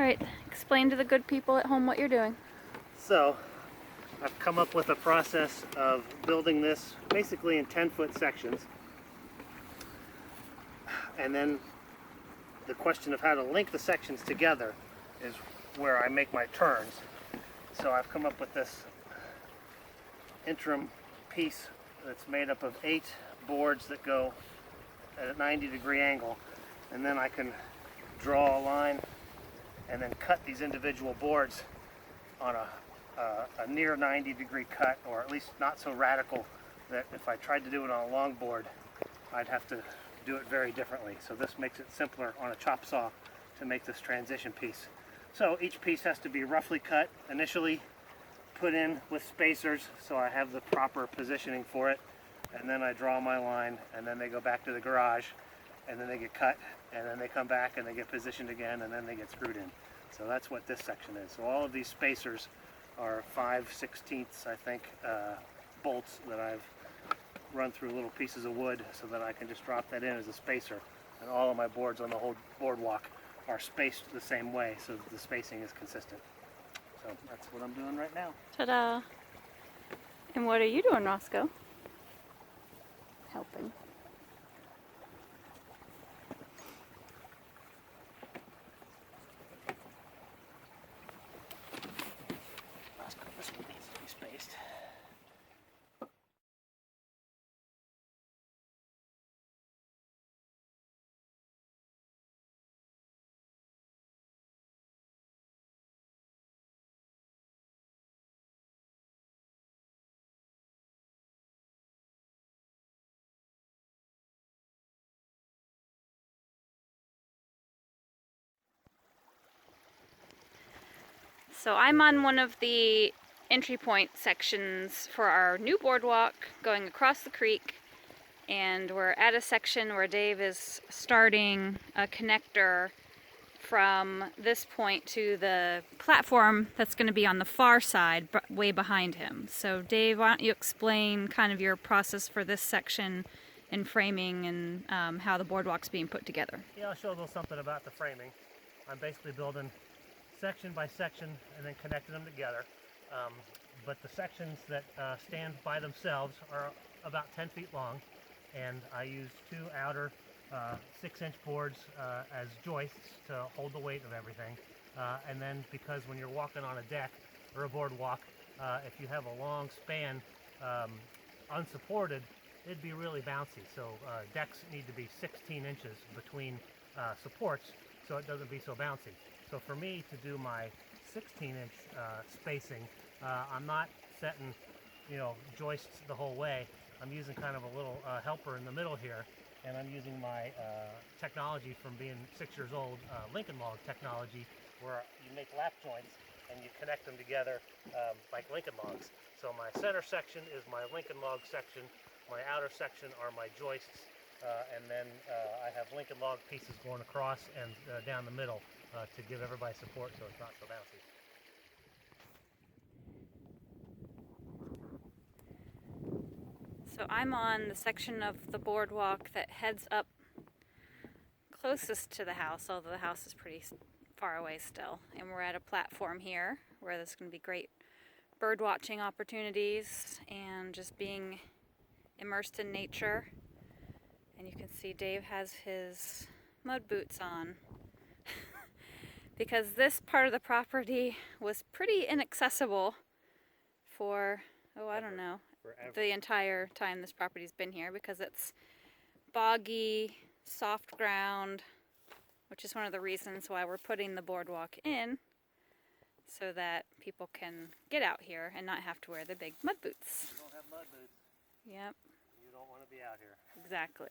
right, explain to the good people at home what you're doing. So, I've come up with a process of building this basically in 10-foot sections. And then the question of how to link the sections together is where I make my turns. So I've come up with this interim piece that's made up of 8 boards that go at a 90-degree angle, and then I can draw a line and then cut these individual boards on a near 90-degree cut, or at least not so radical that if I tried to do it on a long board, I'd have to do it very differently. So this makes it simpler on a chop saw to make this transition piece. So each piece has to be roughly cut initially, put in with spacers so I have the proper positioning for it, and then I draw my line, and then they go back to the garage, and then they get cut, and then they come back and they get positioned again, and then they get screwed in. So that's what this section is. So all of these spacers are 5/16, I think, bolts that I've run through little pieces of wood so that I can just drop that in as a spacer. And all of my boards on the whole boardwalk are spaced the same way, so the spacing is consistent. So that's what I'm doing right now. Ta-da! And what are you doing, Roscoe? Helping. This one needs to be spaced. So I'm on one of the entry point sections for our new boardwalk going across the creek, and we're at a section where Dave is starting a connector from this point to the platform that's going to be on the far side, way behind him. So Dave, why don't you explain kind of your process for this section and framing and how the boardwalk's being put together. Yeah, I'll show a little something about the framing. I'm basically building section by section and then connecting them together. But the sections that stand by themselves are about 10 feet long, and I use 2 outer 6-inch boards as joists to hold the weight of everything. And then, because when you're walking on a deck or a boardwalk, if you have a long span unsupported, it'd be really bouncy. So decks need to be 16 inches between supports so it doesn't be so bouncy. So for me to do my 16-inch spacing, I'm not setting, joists the whole way. I'm using kind of a little helper in the middle here, and I'm using my technology from being 6 years old, Lincoln log technology, where you make lap joints and you connect them together like Lincoln logs. So my center section is my Lincoln log section, my outer section are my joists, and then I have Lincoln log pieces going across and down the middle to give everybody support so it's not so bouncy. So I'm on the section of the boardwalk that heads up closest to the house, although the house is pretty far away still. And we're at a platform here where there's going to be great bird watching opportunities and just being immersed in nature. And you can see Dave has his mud boots on because this part of the property was pretty inaccessible for, I don't know, the entire time this property's been here, because it's boggy, soft ground, which is one of the reasons why we're putting the boardwalk in, so that people can get out here and not have to wear the big mud boots. You don't have mud boots. Yep. You don't want to be out here. Exactly.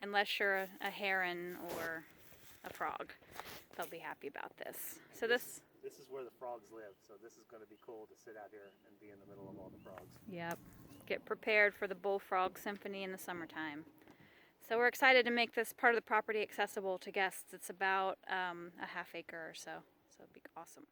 Unless you're a heron or a frog, they'll be happy about this. So this is where the frogs live, so this is going to be cool to sit out here and be in the middle of all the frogs. Yep. Get prepared for the bullfrog symphony in the summertime. So we're excited to make this part of the property accessible to guests. It's about a half acre or so, so it'll be awesome.